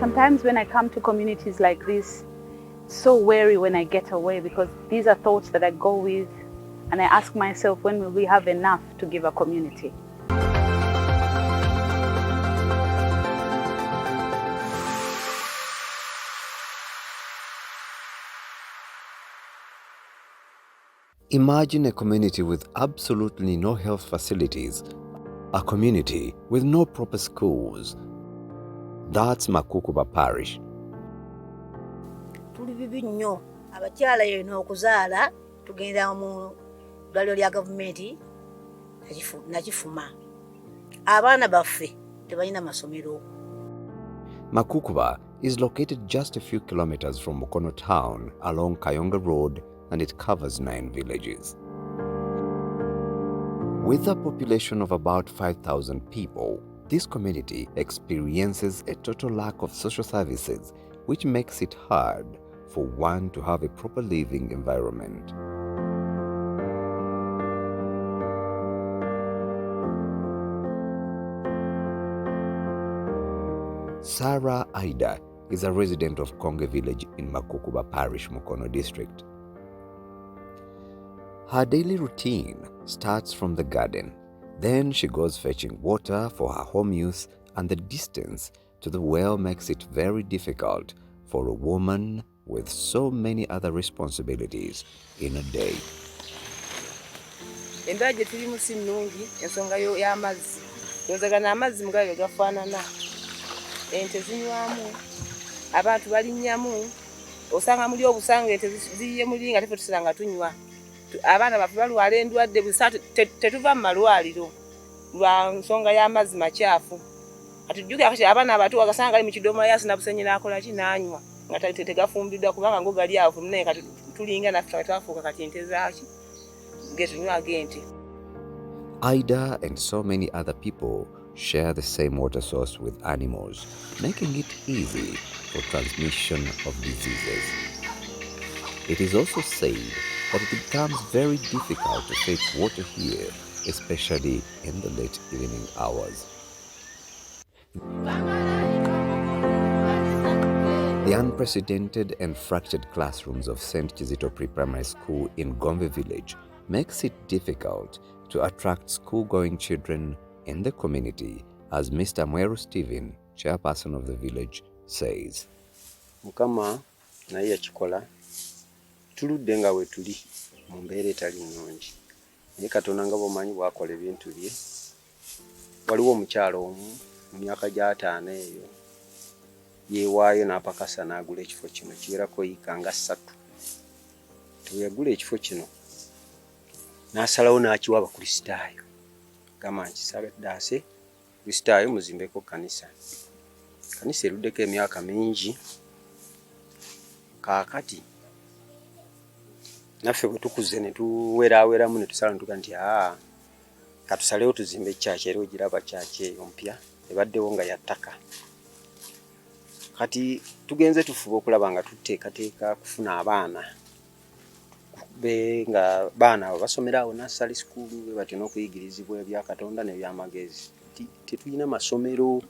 Sometimes when I come to communities like this, so wary when I get away, because these are thoughts that I go with, and I ask myself, when will we have enough to give a community? Imagine a community with absolutely no health facilities, a community with no proper schools. That's Makukuba Parish. Tuli bibi nnyo abakyala yeno okuzaala tugenda mu ddwaliro lya gavumenti nakifuma. Abaana baffe tebalina masomero. Makukuba is located just a few kilometers from Mukono town along Kayonga Road, and it covers 9 villages. With a population of about 5,000 people, this community experiences a total lack of social services, which makes it hard for one to have a proper living environment. Sarah Aida is a resident of Konge village in Makukuba Parish, Mukono district. Her daily routine starts from the garden. Then she goes fetching water for her home use, and the distance to the well makes it very difficult for a woman with so many other responsibilities in a day. Embeera gye tulimu si nnungi ensonga y'amazzi. Yozagana amazzi mugabe gafaanana. Ente zinywamu, abantu balinnyamu, osanga muli obusanga ente ziyiye muli nga tefe tusanga tunywa. Abaana baffe balwala endwadde busa tetuva mu malwaliro lwa nsonga y'amazzi makyafu. Atujjuke akati abaana abato agasanga ali mu kidomola yasi nabusenye n'akola ki n'anywa nga tegafumbiddwa kubanga ngo gali awo naye kati tulinga naffe twafuuka kati ente zaaki getunywa ag'ente. Ida and so many other people share the same water source with animals, making it easy for transmission of diseases. It is also said that it becomes very difficult to fetch water here, especially in the late evening hours. The unprecedented and fractured classrooms of St. Kizito Pre-Primary School in Gombe village makes it difficult to attract school-going children in the community, as Mr. Mweru Stephen, chairperson of the village, says. Mukama naye yakikola tuludde nga we tuli mu mbeera etali nnungi naye Katonda nga bw'omanyi bw'akola ebintu bye. Waliwo omukyalo omu mu myaka gya 5 eyo yeewaayo n'apakasa n'agula ekifo kino kiwerako yiika nga 3. Tebwe ekifo kino n'asalawo n'akiwa abakristaayo. Gamba nkisagaddaase kristaayo muzimbeko kanisa. Kanisa eruddeko emyaka mingi. Kaakati naffe bwe tukuze ne tuweraaweramu ne tusala ntuga nti katusalewo tuzimbe kyaki era ogiraba kyaki eyo mpya ebaddewo nga ya ttaka. Kati tugenze tufuba okulaba nga tuteekateeka kufuna abaana nga baana abo basomera awo nursery school bwe batyo n'okuyigirizibwa ebya Katonda n'ebyamagezi. Tetulina masomero.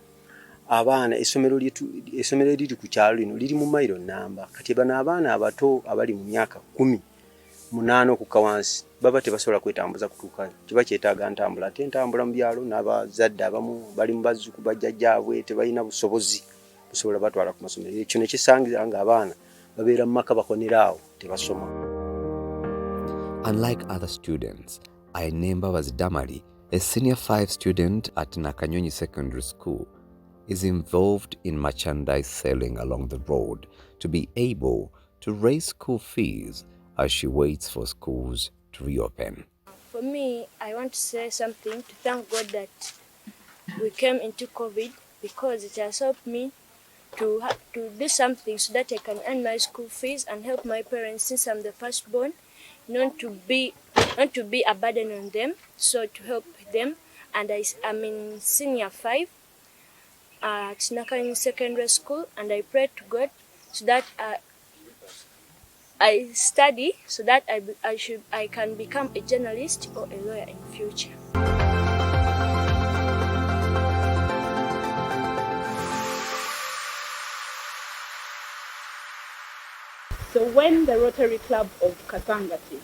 Abaana essomero eriri ku kyalo lino liri mu mayiro nnamba. Kati bano abaana abato abali mu myaka 18 okukka wansi baba tebasobola kwetambuza kutuuka kiba kyetaaga ntambula. Ate entambula mu byalo n'abazadde abamu bali mu bazzukulu bajjajjaabwe tebalina busobozi busobola batwala ku masomero. Ekyo ne kisangira nga abaana babeera mu maka bakonera awo tebasoma. Unlike other students, Ainemba was Damari, a senior 5 student at Nakanyonyi Secondary School, is involved in merchandise selling along the road to be able to raise school fees as she waits for schools to reopen. For me, I want to say something to thank God that we came into COVID, because it has helped me to do something so that I can earn my school fees and help my parents, since I'm the firstborn, not to be a burden on them, so to help them. And I'm in senior 5 at Nakanyonyi Secondary School, and I pray to God so that I study so that I can become a journalist or a lawyer in future. So when the Rotary Club of Kasangati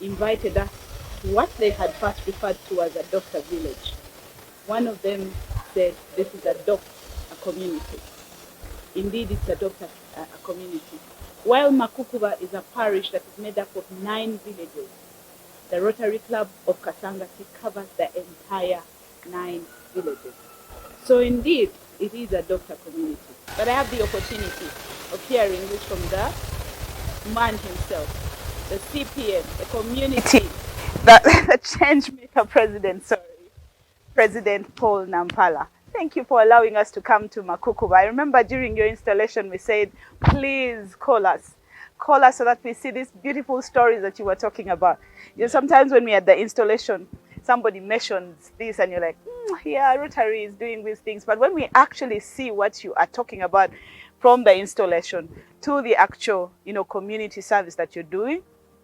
invited us to what they had first referred to as a doctor village, one of them said, this is a community. Indeed, it's a community. While Makukuba is a parish that is made up of 9 villages, the Rotary Club of Kasangati covers the entire 9 villages. So indeed, it is a doctor community. But I have the opportunity of hearing this from the man himself, the CPM, the community, the change maker president, President Paul Nampala. Thank you for allowing us to come to Makukuba. I remember during your installation, we said, please call us. Call us so that we see these beautiful stories that you were talking about. You know, sometimes when we are at the installation, somebody mentions this and you're like, yeah, Rotary is doing these things. But when we actually see what you are talking about from the installation to the actual, community service that you're doing,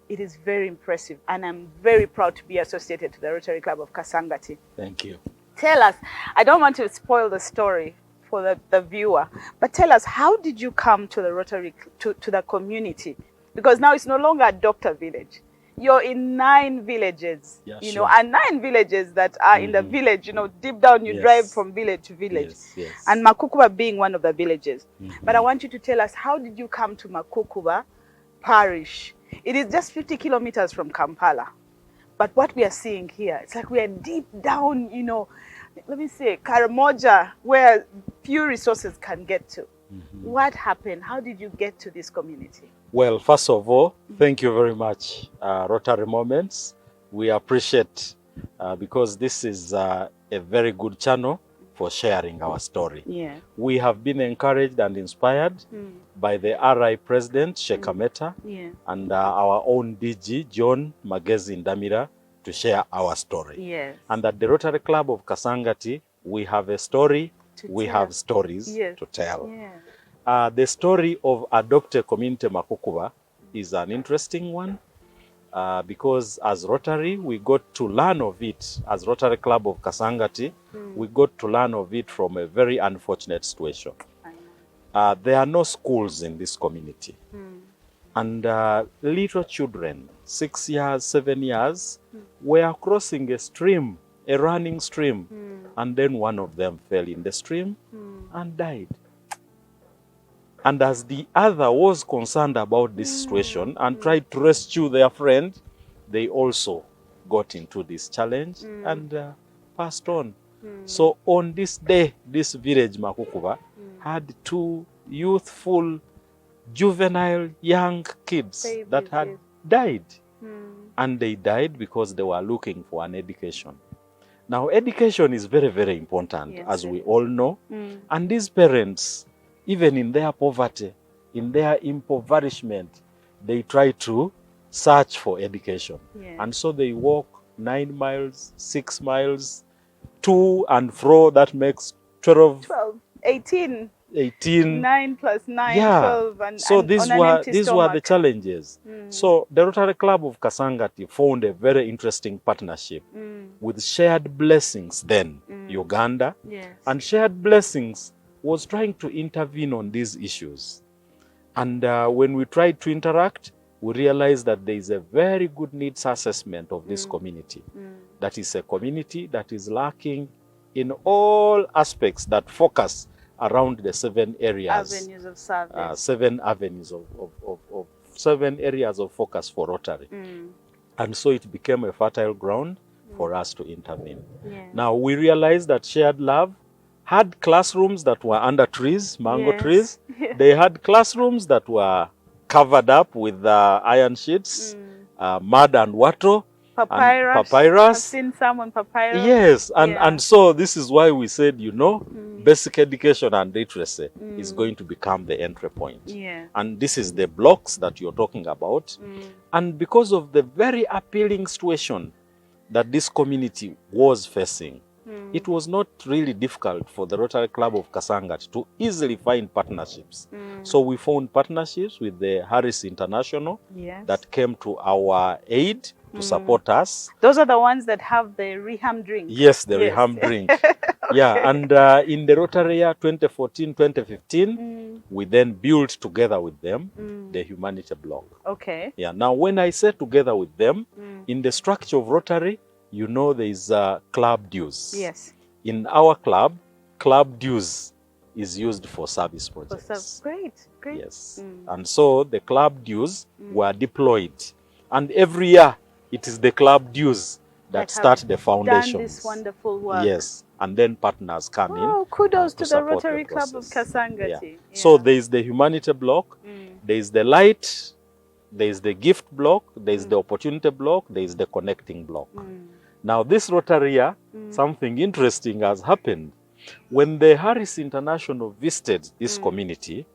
it is very impressive. And I'm very proud to be associated to the Rotary Club of Kasangati. Thank you. Tell us, I don't want to spoil the story for the viewer, but tell us, how did you come to the Rotary, to the community? Because now it's no longer a doctor village. You're in 9 villages, sure. And 9 villages that are in the village, deep down you drive from village to village. Yes. And Makukuba being one of the villages. But I want you to tell us, how did you come to Makukuba parish? It is just 50 kilometers from Kampala. But what we are seeing here, it's like we are deep down, let me say, Karamoja, where few resources can get to. What happened? How did you get to this community? Well, first of all, thank you very much, Rotary Moments. We appreciate because this is a very good channel for sharing our story. Yeah. We have been encouraged and inspired by the RI President, Shekameta, and our own DG, John Magezi Ndamira, to share our story. Yes. And at the Rotary Club of Kasangati, we have a story, we tell. have stories Yes. to tell. Yeah. The story of Adopted Community Makukuba is an interesting one because as Rotary, we got to learn of it. As Rotary Club of Kasangati, we got to learn of it from a very unfortunate situation. There are no schools in this community. And little children, 6 years, 7 years, were crossing a stream, a running stream. And then one of them fell in the stream and died. And as the other was concerned about this situation and tried to rescue their friend, they also got into this challenge and passed on. So on this day, this village Makukuba had 2 youthful, juvenile, young kids that had died. And they died because they were looking for an education. Now, education is very, very important, as we all know. And these parents, even in their poverty, in their impoverishment, they try to search for education. And so they walk 9 miles, 6 miles, to and fro. That makes 12, 18. 9 plus 9, 12. And, so and these were the challenges. So the Rotary Club of Kasangati found a very interesting partnership with Shared Blessings then, Uganda. And Shared Blessings was trying to intervene on these issues. And when we tried to interact, we realized that there is a very good needs assessment of this community. That is a community that is lacking in all aspects that focus around the 7 areas. Avenues of service. 7 avenues of 7 areas of focus for Rotary. And so it became a fertile ground for us to intervene. Now we realized that Shared Love had classrooms that were under trees, mango trees. They had classrooms that were covered up with iron sheets, mud and wattle, papyrus. I've seen some on papyrus. Yes, and so this is why we said, basic education and literacy is going to become the entry point. And this is the blocks that you're talking about. And because of the very appealing situation that this community was facing, it was not really difficult for the Rotary Club of Kasangati to easily find partnerships. So we found partnerships with the Harris International that came to our aid to support us. Those are the ones that have the Reham drink. Yes, the Reham drink. Yeah, and in the Rotary year 2014-2015, we then built together with them the humanity block. Okay. Yeah, now when I say together with them, in the structure of Rotary, you know there is club dues. Yes. In our club dues is used for service projects. Great, great. Yes. And so the club dues were deployed. And every year it is the club dues that start the foundations. Done this wonderful work. Yes. And then partners come in. Kudos to the support Rotary Club of process. Kasangati. Yeah. Yeah. So there is the humanity block, there is the light, there is the gift block, there is the opportunity block, there is the connecting block. Now this Rotary year, something interesting has happened. When the Harris International visited this community,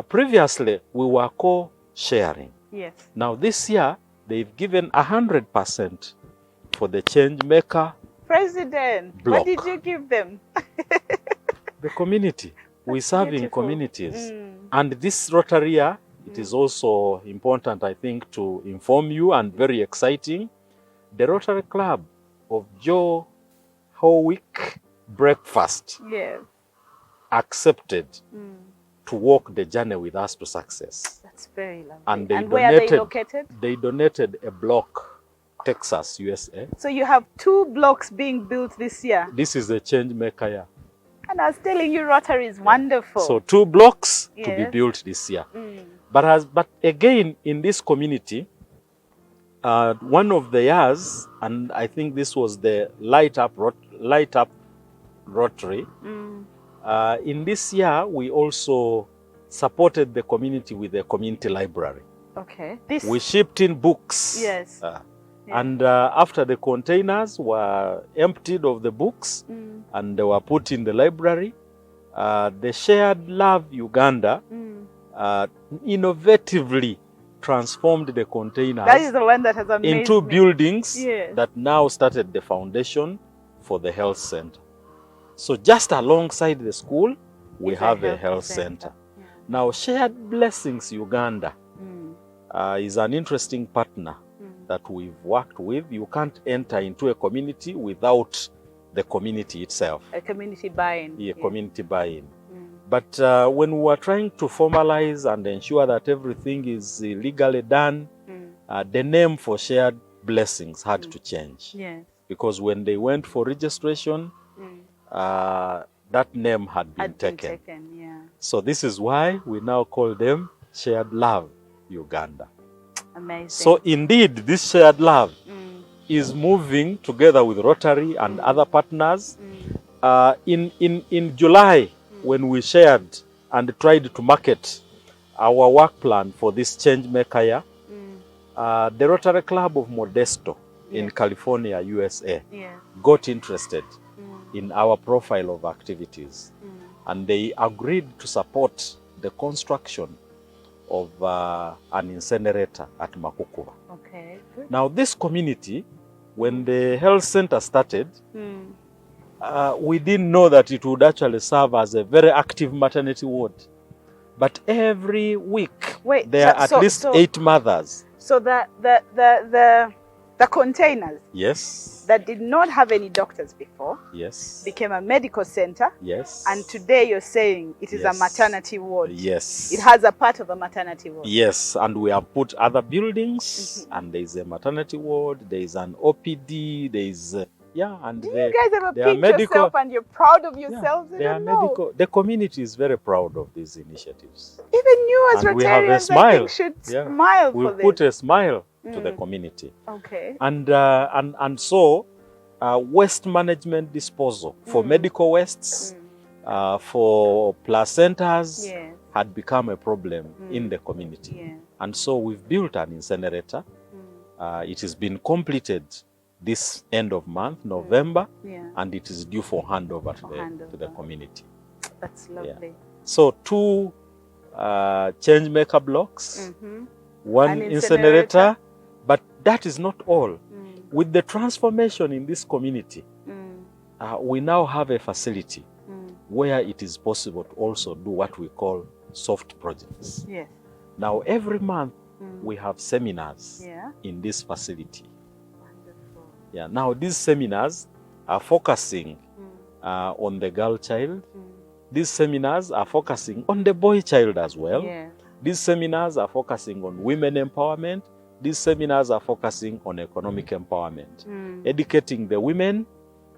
previously we were co-sharing. Yes. Now this year, they've given 100% for the change maker President, block. what did you give them? The community. We serve in beautiful. communities. And this Rotary year, it is also important, I think, to inform you and very exciting. The Rotary Club of Joe Howick Breakfast Yes. accepted to walk the journey with us to success. That's very lovely. And they where are they located? They donated a block, Texas, USA. So you have 2 blocks being built this year. This is a change maker year. And I was telling you, Rotary is wonderful. So 2 blocks to be Yes. built this year. But again, in this community, one of the years, and I think this was the Light Up Rotary, in this year, we also supported the community with a community library. Okay. We shipped in books. Yes. And after the containers were emptied of the books and they were put in the library, the Shared Love Uganda innovatively transformed the containers That is the one that has amazed into me. buildings Yes. that now started the foundation for the health center. So just alongside the school, we have a health center. Yeah. Now, Shared Blessings Uganda is an interesting partner that we've worked with. You can't enter into a community without the community itself. A community buy-in. Yeah, community buy-in. But when we were trying to formalize and ensure that everything is legally done, the name for Shared Blessings had to change. Yes. Because when they went for registration, that name had been taken. Yeah. So this is why we now call them Shared Love Uganda. Amazing. So indeed, this Shared Love is moving together with Rotary and other partners. In July, when we shared and tried to market our work plan for this change maker year, the Rotary Club of Modesto in California, USA, got interested in our profile of activities. And they agreed to support the construction of an incinerator at Makukuba. Okay. Now this community, when the health center started, we didn't know that it would actually serve as a very active maternity ward. But every week, there are at least 8 mothers. So the containers that did not have any doctors before became a medical center. Yes. And today you're saying it is a maternity ward. Yes. It has a part of a maternity ward. Yes, and we have put other buildings, and there is a maternity ward, there is an OPD, there is and you guys ever pinch yourself and you're proud of yourselves? The community is very proud of these initiatives. Even you as Rotarians, I think, should smile for this. We put a smile to the community. Okay. And so waste management disposal for medical wastes, for placentas had become a problem in the community. And so we've built an incinerator. It has been completed this end of month, November, and it is due for handover to the community. That's lovely. Yeah. So 2 change maker blocks, 1 incinerator, but that is not all. With the transformation in this community, we now have a facility where it is possible to also do what we call soft projects. Yes. Now every month we have seminars in this facility. Yeah. Now these seminars are focusing on the girl child. These seminars are focusing on the boy child as well. Yeah. These seminars are focusing on women empowerment. These seminars are focusing on economic empowerment, educating the women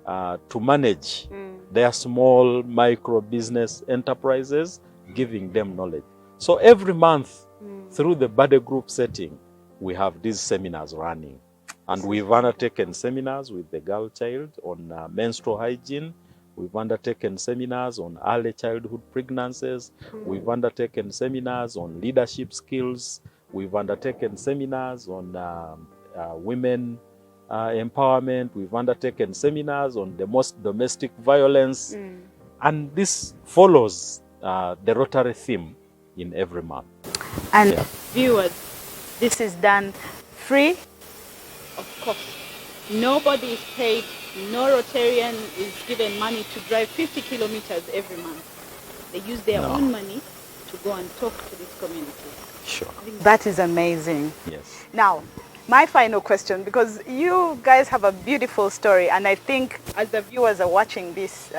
to manage their small micro business enterprises, giving them knowledge. So every month, through the Bade group setting, we have these seminars running. And we've undertaken seminars with the girl child on menstrual hygiene. We've undertaken seminars on early childhood pregnancies. We've undertaken seminars on leadership skills. We've undertaken seminars on women empowerment. We've undertaken seminars on domestic violence. And this follows the Rotary theme in every month. And viewers, this is done free. Of course, nobody is paid, no Rotarian is given money to drive 50 kilometers every month. They use their own money to go and talk to this community. Sure. That is amazing. Yes. Now, my final question, because you guys have a beautiful story, and I think as the viewers are watching this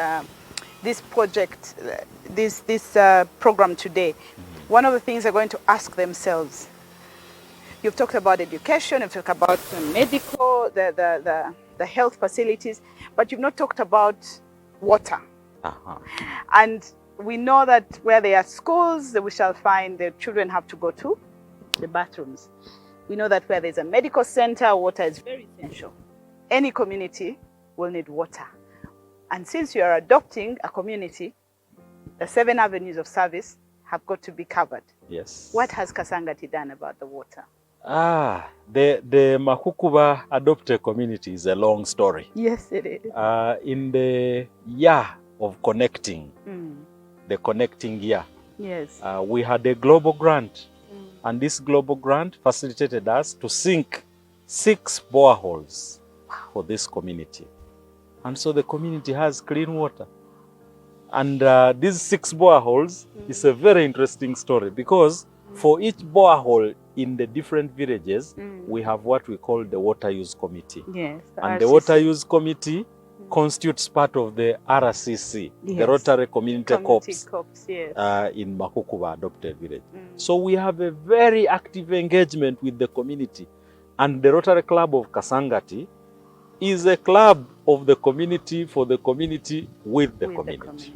this project, this program today, one of the things they're going to ask themselves. You've talked about education, you've talked about the medical, the health facilities, but you've not talked about water. And we know that where there are schools, we shall find the children have to go to the bathrooms. We know that where there's a medical center, water is very essential. Any community will need water. And since you are adopting a community, the 7 avenues of service have got to be covered. Yes. What has Kasangati done about the water? The Makukuba adopted community is a long story. Yes, it is. In the year of connecting, the connecting year, Yes. we had a global grant, and this global grant facilitated us to sink 6 boreholes for this community. And so the community has clean water. And these 6 boreholes is a very interesting story, because for each borehole in the different villages, we have what we call the water use committee. Yes. And the water use committee constitutes part of the RCC, the Rotary Community Corps, yes. in Makukuba adopted village. So we have a very active engagement with the community. And the Rotary Club of Kasangati is a club of the community, for the community, with the community.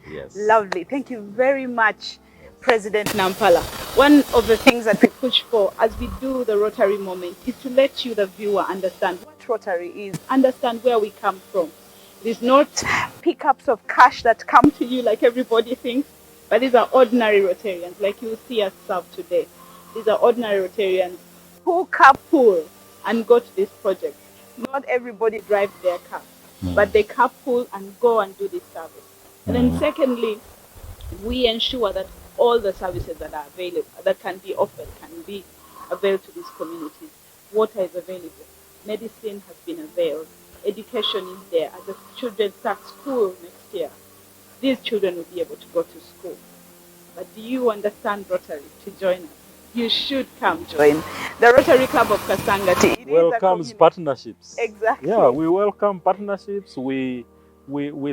Yes. Lovely. Thank you very much, President Nampala. One of the things that we push for as we do the Rotary moment is to let you, the viewer, understand what Rotary is, understand where we come from. It is not pickups of cash that come to you like everybody thinks, but these are ordinary Rotarians, like you see us serve today. These are ordinary Rotarians who carpool and go to this project. Not everybody drives their car, but they carpool and go and do this service. And then secondly, we ensure that all the services that are available, that can be offered, can be availed to these communities. Water is available. Medicine has been availed. Education is there. As the children start school next year, these children will be able to go to school. But do you understand Rotary to join us? You should come join the Rotary Club of Kasangati. Welcomes partnerships. Exactly. Yeah, we welcome partnerships. We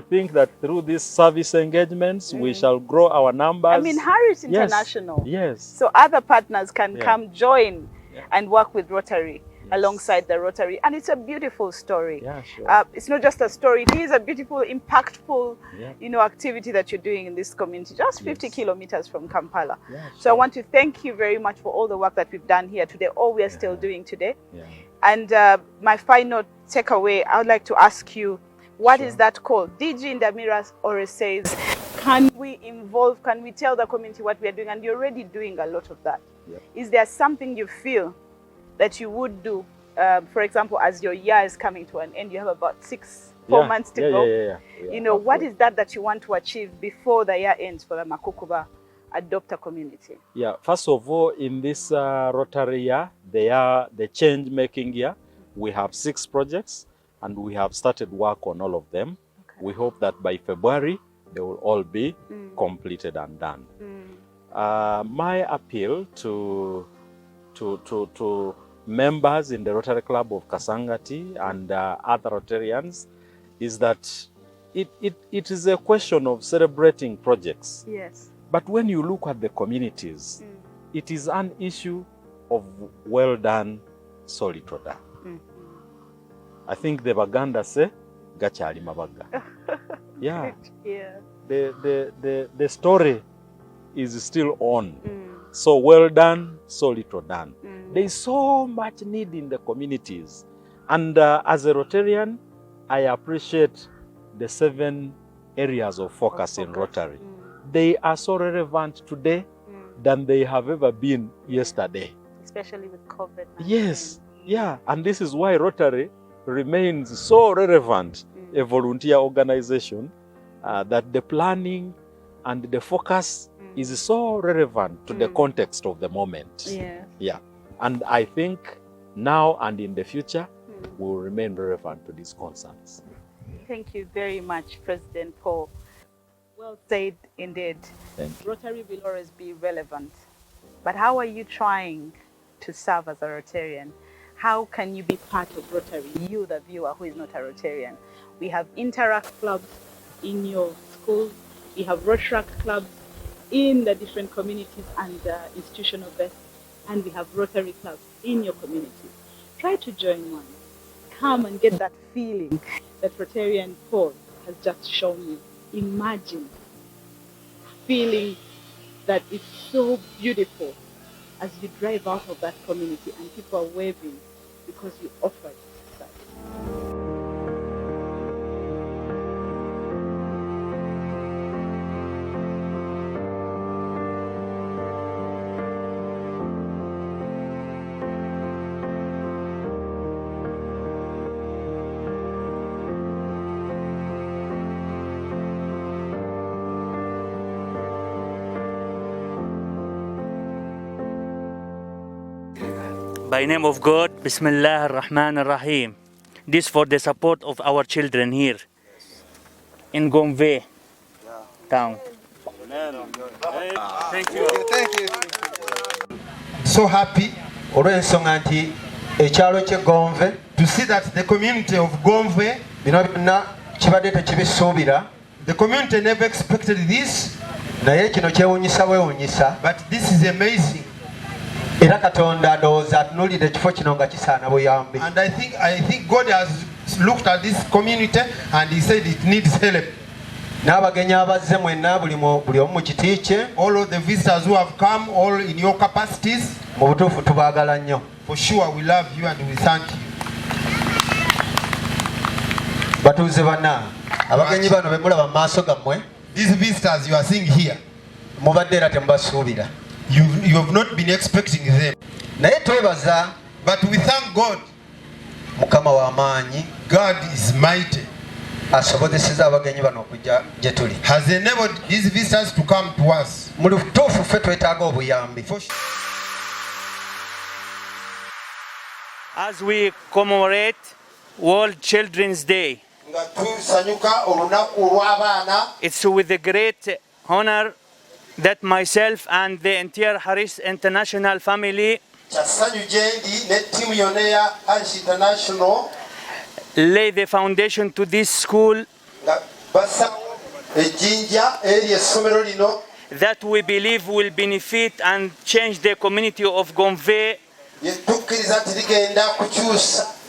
think that through these service engagements, we shall grow our numbers. I mean, Harris International. Yes. So other partners can come join and work with Rotary alongside the Rotary. And it's a beautiful story. Yeah, sure. It's not just a story. It is a beautiful, impactful, activity that you're doing in this community, just 50 kilometers from Kampala. Yeah, sure. So I want to thank you very much for all the work that we've done here today, all we are still doing today. Yeah. And my final takeaway, I would like to ask you, what is that called? DG Ndamiras or says, can we involve, can we tell the community what we are doing? And you're already doing a lot of that. Yep. Is there something you feel that you would do, for example, as your year is coming to an end, you have about 4 months to go. You know, what is that you want to achieve before the year ends for the Makukuba adopter community? Yeah, first of all, in this Rotary year, the change-making year, we have 6 projects, and we have started work on all of them. Okay. We hope that by February, they will all be completed and done. My appeal to members in the Rotary Club of Kasangati and other Rotarians is that it is a question of celebrating projects. Yes. But when you look at the communities, it is an issue of well done, solito da. I think the Baganda say, "Gachali mabaga." Yeah. Yeah. The story is still on. So well done, so little done. There is so much need in the communities. And as a Rotarian, I appreciate the 7 areas of focus in Rotary. They are so relevant today than they have ever been yesterday. Especially with COVID. Yes, yeah. And this is why Rotary remains so relevant, a volunteer organization, that the planning and the focus is so relevant to the context of the moment. Yeah. Yeah. And I think now and in the future, will remain relevant to these concerns. Thank you very much, President Paul. Well said indeed. Thank you. Rotary will always be relevant. But how are you trying to serve as a Rotarian? How can you be part of Rotary, you the viewer who is not a Rotarian? We have Interact clubs in your schools. We have Rotaract clubs in the different communities and institutional base. And we have Rotary clubs in your communities. Try to join one. Come and get that feeling that Rotarian Paul has just shown you. Imagine feeling that it's so beautiful as you drive out of that community and people are waving because you offered that. By name of God, Bismillah ar-Rahman ar-Rahim. This for the support of our children here in Gombe town. Thank you. Thank you. So happy olw'ensonga nti ekyalo kye Gombe, to see that the community of Gombe, bino byonna kibadde tekibisuubira. The community never expected this. Naye kino kyewuunyisa bwewuunyisa. But this is amazing. Era Katonda ndowooza atunuulidde ekifo kino nga kisaana buyambi. And I think God has looked at this community and he said it needs help. N'abagenyi abazze mwenna buli omu mu kiti kye. All of the visitors who have come, all in your capacities. Mu butuufu tubaagala nnyo. For sure we love you and we thank you. Batuuze banna, abagenyi bano be mulaba mu maaso gammwe. These visitors you are seeing here. Mubadde era temubasuubira. You have not been expecting them. Naye twebaza. But we thank God. Mukama wa maanyi. God is mighty. Asobozesezza abagenyi bano okujja gye tuli. Has enabled these visitors to come to us. Mu butuufu ffe twetaaga obuyambi. As we commemorate World Children's Day, it's with a great honor that myself and the entire Harris International family lay the foundation to this school that we believe will benefit and change the community of Gombe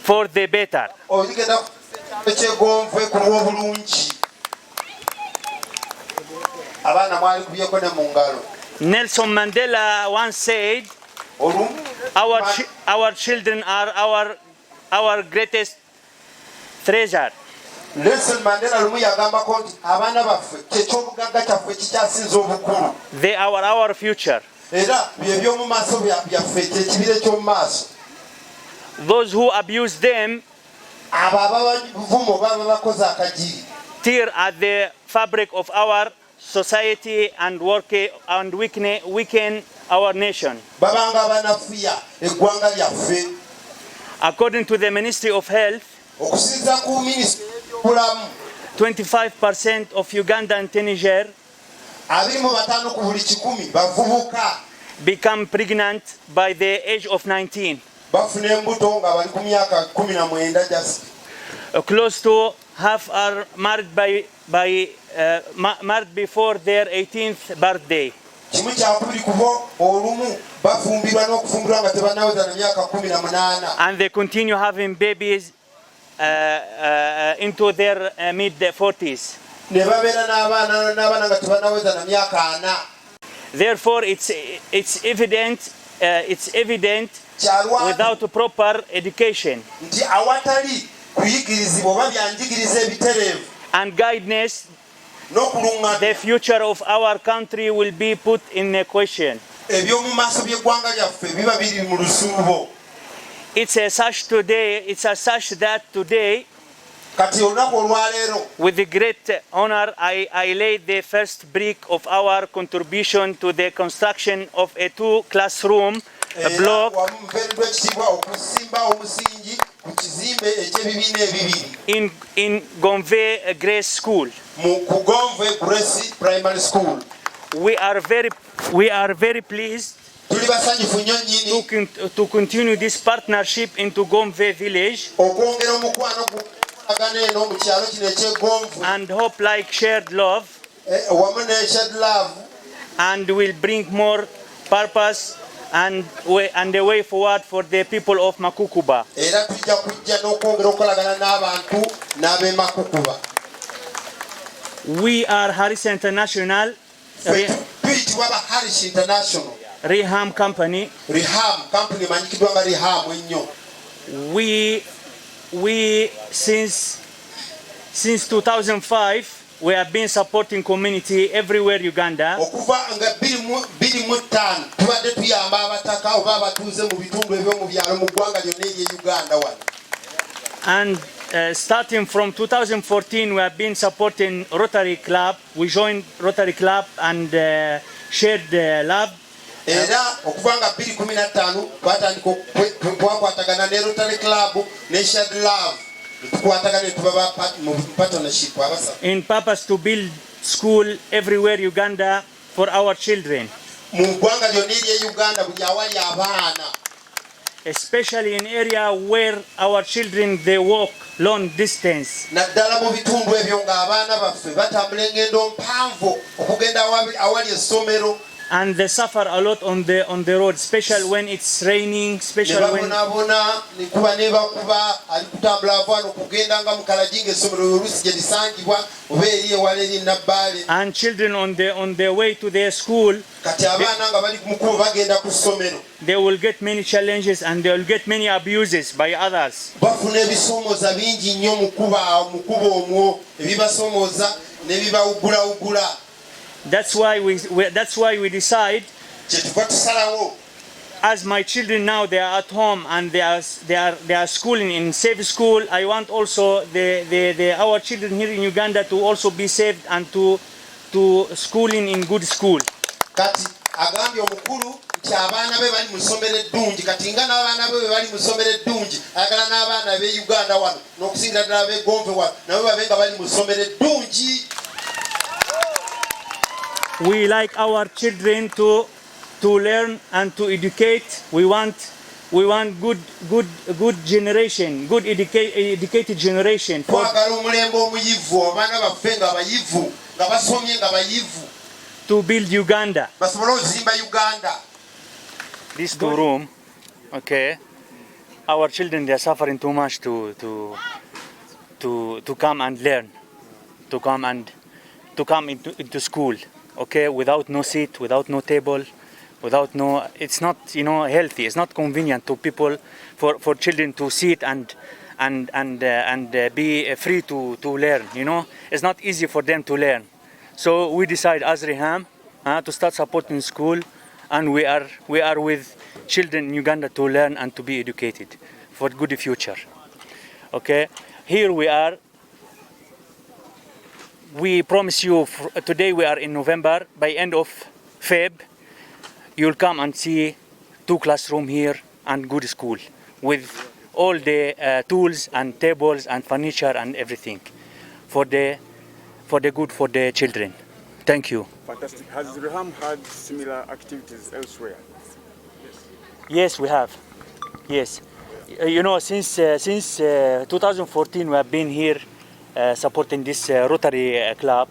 for the better. Nelson Mandela once said, our children are our greatest treasure. Nelson Mandela they are our future. Those who abuse them tear at the fabric of our society and weaken our nation. According to the Ministry of Health, 25% of Uganda and Niger become pregnant by the age of 19. Close to half are married by marked before their 18th birthday. kimu kyakubiri kubo olumu bafumbirwa n'okufumbirwa nga tebanaweza na myaka 18. And they continue having babies into their mid-40s. ne babeera n'abaana nga tebanaweza na myaka 4. Therefore, it's evident without proper education nti awatali kuyigirizibwa oba byanjigiriza ebitereevu and guidance, n'okulungamya the future of our country will be put in a question. eby'omu maaso by'eggwanga lyaffe biba biri mu lusuubo. It's as such that today, kati olunaku olwaleero with great honor, I laid the first brick of our contribution to the construction of a 2-classroom block wamuveereddwa ekitiibwa okusimba omusingi ku kizimbe eky'ebibiina ebibiri in Gomve Grace School. ku Gomve Grace Primary School. We are very pleased tuli basanyufu nnyo nnyini to continue this partnership into Gomve village okwongera omukwano gukolagana eno mu kyalo kino eky'egomvu and hope like shared love wamu ne shared love and will bring more purpose and a way forward for the people of Makukuba. era tujja kujja n'okwongera okukolagana n'abantu n'ab'e Makukuba. We are Harris International, tuyitibwa ba Harris International Reham Company. Reham company emanyikiddwa nga Reham ennyo. We since 2005 we have been supporting community everywhere Uganda. okuva nga 2025 tubadde tuyamba abataka oba abatuuze mu bitundu eby'omu byalo mu ggwanga lyonna ery'e Uganda wano. And starting from 2014 we have been supporting Rotary Club. We joined Rotary Club and shared love. Era okuva nga 2015 twatandika okwakwatagana ne Rotary Club ne Shared Love tukwatagana tuba mu partnership abasa In purpose to build school everywhere Uganda for our children, mu ggwanga lyonna ery'e Uganda buli awali abaana, especially in area where our children they walk long distance. naddala mu bitundu ebyo ng'abaana baffe batambula engendo mpanvu okugenda awali essomero. And they suffer a lot on the road, especially when it's raining, especially when nikuba nebakuba ali kutambula avaana okugenda nga mukalagi ng'essomero oluusi gye lisangibwa oba eri ewala eri Nabbaale. and children on their way to their school, kati abaana nga bali mukubo bagenda ku ssomero they will get many challenges and they will get many abuses by others. bafuna ebisoomooza bingi nnyo mu kubo omwo ebibasoomooza n'ebibawugulawugula. That's why we decide, kyetuva tusalawo as my children now they are at home and they are schooling in safe school, I want also our children here in Uganda to also be saved and to schooling in good school. kati agambye omukulu nti abaana be bali mu ssomero eddungi, kati nga n'abaana be bali mu ssomero eddungi ayagala n'abaana b'e Uganda wano n'okusingira ddala b'e Gombe wano nabo babe nga bali mu ssomero eddungi. We like our children to learn and to educate. We want good generation, good educated generation. twagala omulembe omuyivu, abaana baffe nga bayivu, nga basomye nga bayivu, to build Uganda. basobole okuzimba Uganda. These two room, okay. Our children they are suffering too much to come and learn, to come into school, okay, without no seat, without no table, without no. It's not healthy. It's not convenient to people for children to sit and be free to learn. It's not easy for them to learn. So we decide as Reham to start supporting school, and we are with children in Uganda to learn and to be educated for good future. Okay, here we are. We promise you today we are in November. By end of Feb, you'll come and see 2 classroom here and good school with all the tools and tables and furniture and everything for the good for the children. Thank you. Fantastic. Has Reham had similar activities elsewhere? Yes, we have. Yes, since 2014 we have been here supporting this Rotary Club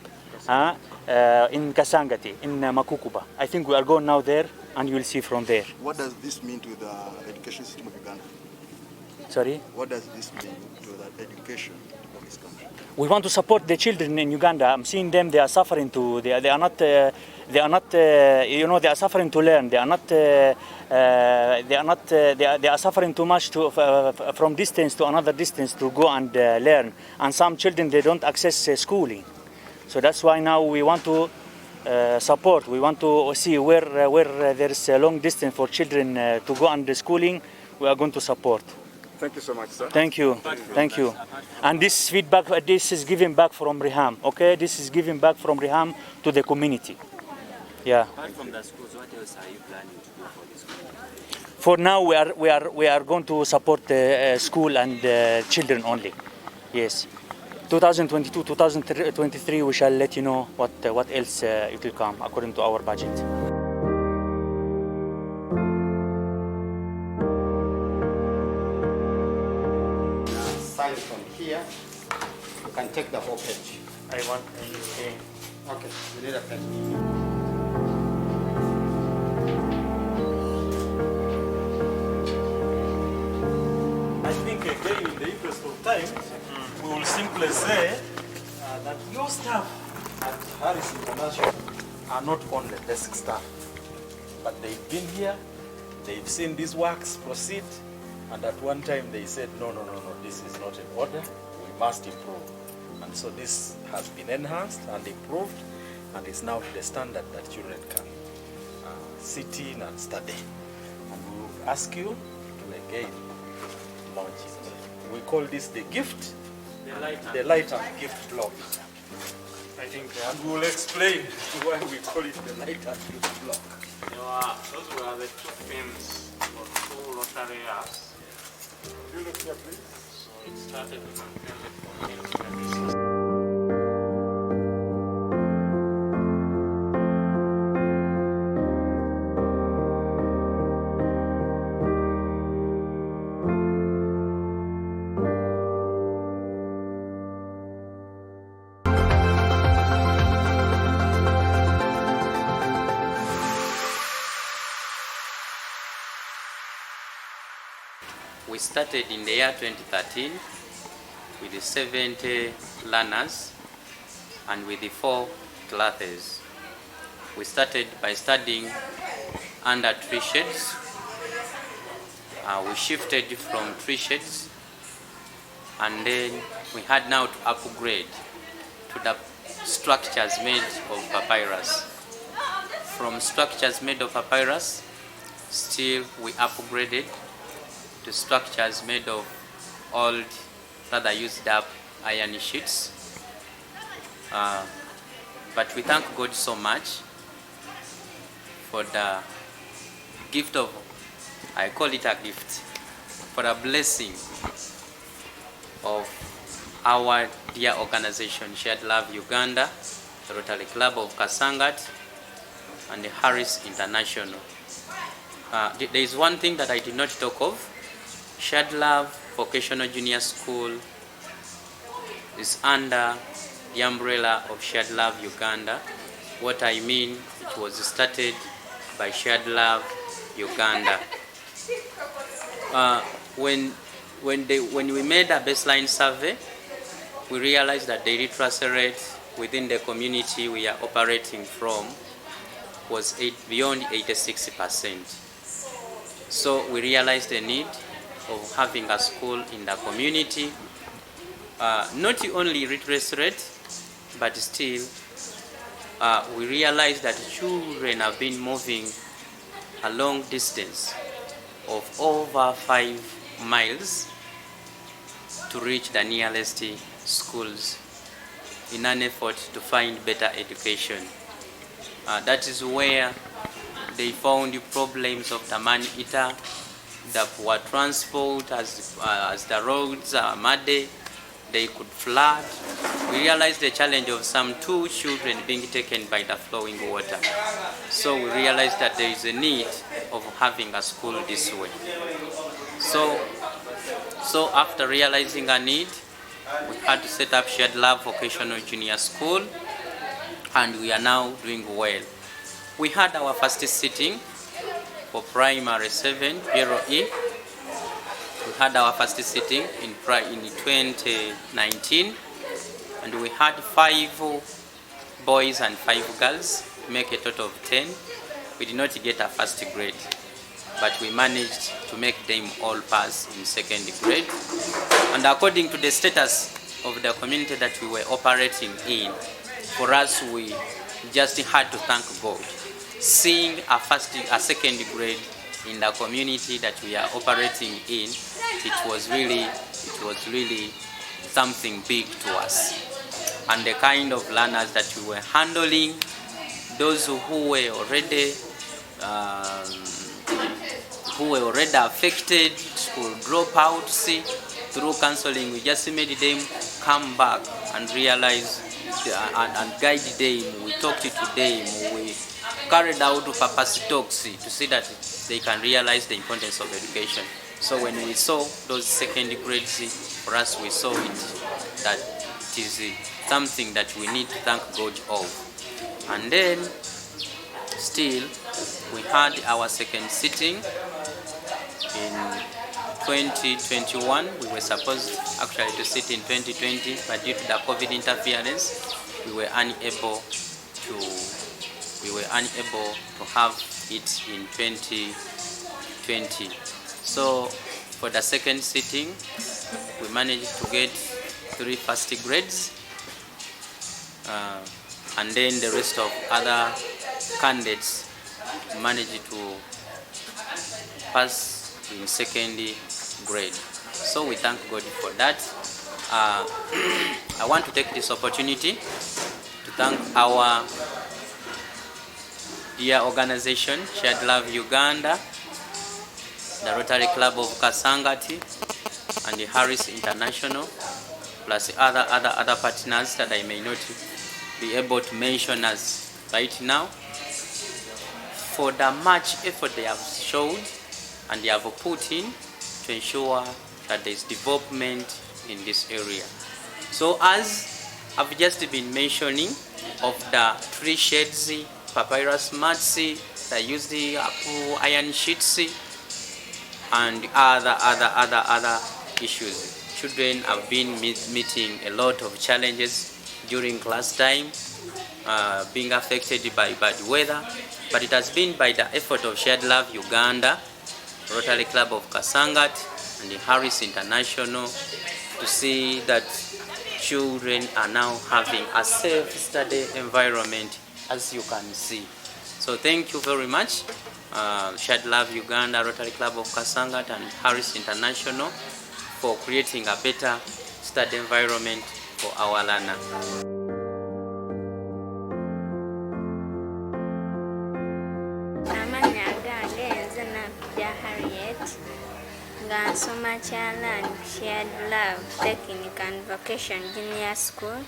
in Kasangati, in Makukuba. I think we are going now there, and you will see from there. What does this mean to the education system of Uganda? Sorry? What does this mean to the education of this country? We want to support the children in Uganda. I'm seeing them; they are suffering to. They are not. They are not. They are suffering to learn. They are not. They are not. They are suffering too much to from distance to another distance to go and learn. And some children they don't access schooling. So that's why now we want to support. We want to see where there is a long distance for children to go and schooling. We are going to support. Thank you so much, sir. Thank you. Thank you. And this feedback, this is given back from Riham. Okay, this is given back from Riham to the community. Yeah. Apart from the schools, what else are you planning to do for this community? For now, we are going to support the school and children only. Yes. 2022, 2023, we shall let you know what else it will come according to our budget. Sign from here. You can take the whole page. I want. Okay, you need a pen. I think again, in the interest of time, we will simply say that your staff at Harris International are not only desk staff, but they've been here, they've seen these works proceed, and at one time they said, no, this is not in order, we must improve. And so this has been enhanced and improved, and is now to the standard that children can sit in and study. And we will ask you to again launch it. We call this the gift, the light and gift block. I think, and we will explain why we call it the light and gift block. Those were the two themes for two Rotary years. You look here, please. So it started with unfriendly communities. We started in the year 2013 with the 70 learners and with the 4 classes. We started by studying under tree shades. We shifted from tree shades, and then we had now to upgrade to the structures made of papyrus. From structures made of papyrus, still we upgraded to structures made of old, rather used up iron sheets. But we thank God so much for the gift of, I call it a gift, for a blessing of our dear organization, Shared Love Uganda, the Rotary Club of Kasangati, and the Harris International. There is one thing that I did not talk of. Shared Love Vocational Junior School is under the umbrella of Shared Love Uganda. What I mean, it was started by Shared Love Uganda. When we made a baseline survey, we realized that the literacy rate within the community we are operating from was beyond 86%. So we realized the need of having a school in the community, not only literacy rate, but still we realized that children have been moving a long distance of over 5 miles to reach the nearest schools in an effort to find better education. That is where they found the problems of the man-eater, the poor transport, as the roads are muddy, they could flood. We realized the challenge of some 2 children being taken by the flowing water. So we realized that there is a need of having a school this way. So after realizing a need, We had to set up Shared Love Vocational Junior School, and we are now doing well. We had our first sitting for primary 7, Bureau E. We had our first sitting in 2019, and we had 5 boys and 5 girls, make a total of 10. We did not get a first grade, but we managed to make them all pass in second grade. And according to the status of the community that we were operating in, for us, we just had to thank God. Seeing a second grade in the community that we are operating in, it was really something big to us. And the kind of learners that we were handling, those who were already affected, school dropouts, through counseling, we just made them come back and realize and guide them. We talked to them. We carried out purpose talks to see that they can realize the importance of education. So when we saw those second grades, for us, we saw it that it is something that we need to thank God of. And then still, we had our second sitting in 2021. We were supposed actually to sit in 2020, but due to the COVID interference, we were unable to have it in 2020. So for the second sitting, we managed to get 3 first grades, and then the rest of other candidates managed to pass in second grade. So we thank God for that. I want to take this opportunity to thank our dear organization, Shared Love Uganda, the Rotary Club of Kasangati, and the Harris International, plus other partners that I may not be able to mention as right now, for the much effort they have showed and they have put in to ensure that there is development in this area. So as I've just been mentioning of the 3 shades, papyrus mats, the used iron sheets, and other issues. Children have been meeting a lot of challenges during class time, being affected by bad weather, but it has been by the effort of Shared Love Uganda, Rotary Club of Kasangati, and the Harris International to see that children are now having a safe study environment, as you can see. So thank you very much, Shared Love Uganda, Rotary Club of Kasangati, and Harris International for creating a better study environment for our learners. Nga nsoma kyalani Shared Love Technical and Vocation Junior School,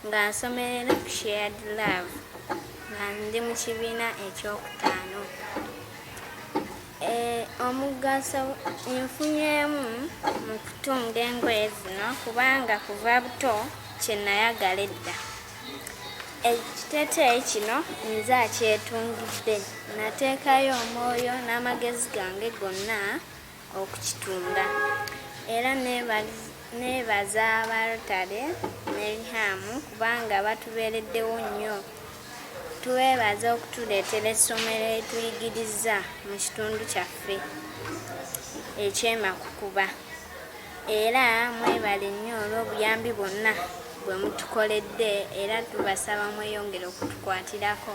nga nsomerera ku Shared Love, nga ndi mu kibiina ekyokutaano. Omugaso nfunyeemu mu kutunga engoye zino kubanga kuva buto kye nayagala edda. Ekiteeteeyi kino nze akyetungidde, nateekayo omwoyo n'amagezi gange gonna okukitunda. Era neebaza aba Rotary ne Rihamu kubanga batubeereddewo nnyo. Tuweebaza okutuleetera essomero etuyigiriza mu kitundu kyaffe eky'e Makukuba. Era mwebale nnyo olw'obuyambi bwonna bwe mutukoledde, era tubasaba mweyongere okutukwatirako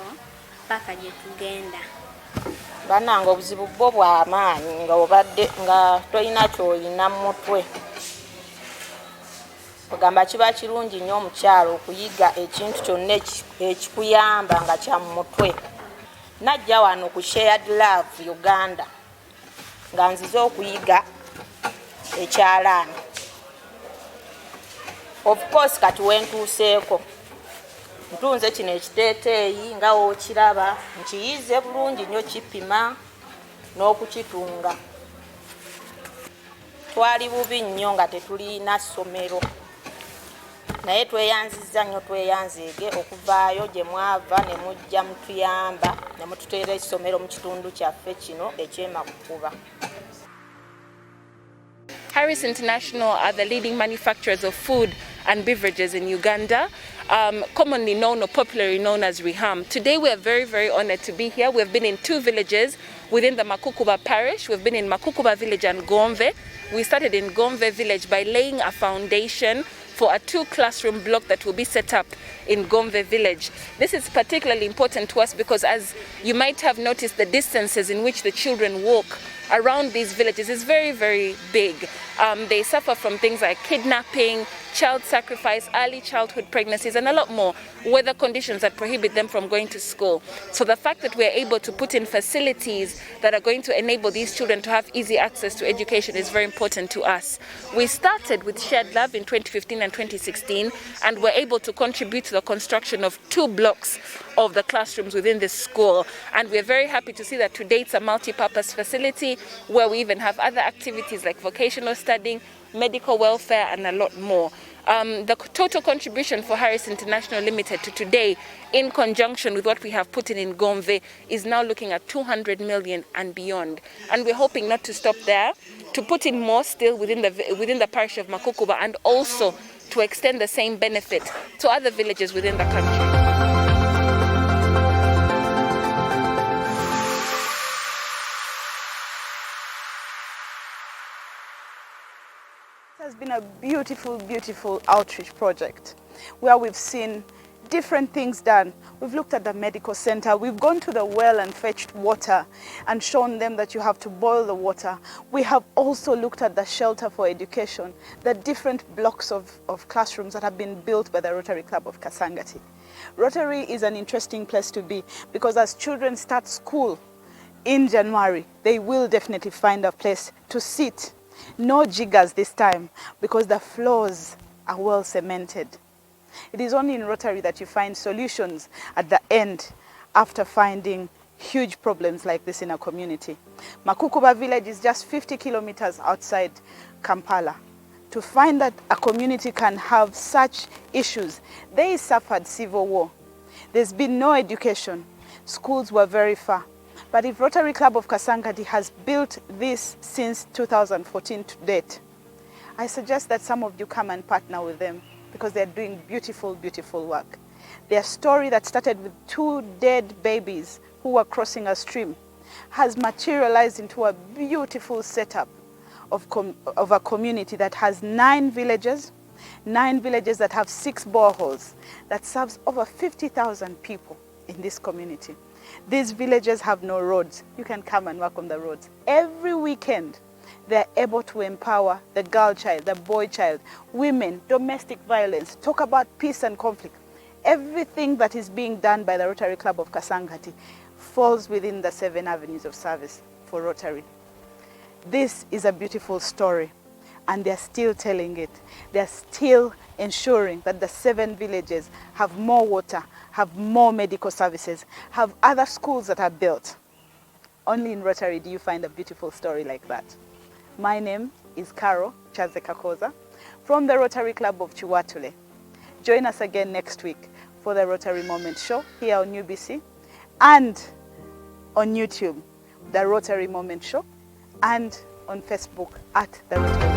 paka gye tugenda. Bannange obuzibu bwo bw'amaanyi nga obadde nga tolina ky'olina mu mutwe. Ogamba kiba kirungi nnyo omukyalo okuyiga ekintu kyonna ekikuyamba nga kya mu mutwe. Najja wano ku Shared Love Uganda nga nzize okuyiga ekyalaani. Of course kati wentuuseeko ntunze kino ekiteeteeyi nga wookiraba nkiyize bulungi nnyo kipima n'okukitunga. Twali bubi nnyo nga tetulina ssomero. naye tweyanziza nnyo tweyanzeege okuvaayo gye mwava ne mujja mutuyamba ne mututeera ekisomero mu kitundu kyaffe kino eky'Emakukuba. Harris International are the leading manufacturers of food and beverages in Uganda, commonly known or popularly known as Riham. Today we are very, very honored to be here. We've been in 2 villages within the Makukuba parish. We've been in Makukuba village and Gomve. We started in Gomve village by laying a foundation for a 2-classroom block that will be set up in Gomve village. This is particularly important to us because, as you might have noticed, the distances in which the children walk around these villages is very, very big. They suffer from things like kidnapping, child sacrifice, early childhood pregnancies, and a lot more weather conditions that prohibit them from going to school. So the fact that we're able to put in facilities that are going to enable these children to have easy access to education is very important to us. We started with Shared Love in 2015 and 2016, and we're able to contribute to the construction of 2 blocks of the classrooms within this school. And we're very happy to see that today it's a multi-purpose facility where we even have other activities like vocational studying, medical welfare, and a lot more. The total contribution for Harris International Limited to today, in conjunction with what we have put in Gomve, is now looking at 200 million and beyond. And we're hoping not to stop there, to put in more still within the parish of Makukuba, and also to extend the same benefit to other villages within the country. It has been a beautiful, beautiful outreach project where we've seen different things done. We've looked at the medical center. We've gone to the well and fetched water and shown them that you have to boil the water. We have also looked at the shelter for education, the different blocks of classrooms that have been built by the Rotary Club of Kasangati. Rotary is an interesting place to be because as children start school in January, they will definitely find a place to sit. No jiggers this time because the floors are well cemented. It is only in Rotary that you find solutions at the end after finding huge problems like this in a community. Makukuba village is just 50 kilometers outside Kampala. To find that a community can have such issues, they suffered civil war. There's been no education. Schools were very far. But if Rotary Club of Kasangati has built this since 2014 to date, I suggest that some of you come and partner with them because they're doing beautiful, beautiful work. Their story that started with 2 dead babies who were crossing a stream has materialized into a beautiful setup of a community that has 9 villages that have 6 boreholes, that serves over 50,000 people in this community. These villages have no roads. You can come and work on the roads. Every weekend, they're able to empower the girl child, the boy child, women, domestic violence, talk about peace and conflict. Everything that is being done by the Rotary Club of Kasangati falls within the 7 avenues of service for Rotary. This is a beautiful story, and they're still telling it. They're still ensuring that the 7 villages have more water, have more medical services, have other schools that are built. Only in Rotary do you find a beautiful story like that. My name is Carol Chazekakoza from the Rotary Club of Chiwatule. Join us again next week for the Rotary Moment Show here on UBC and on YouTube, the Rotary Moment Show, and on Facebook at the Rotary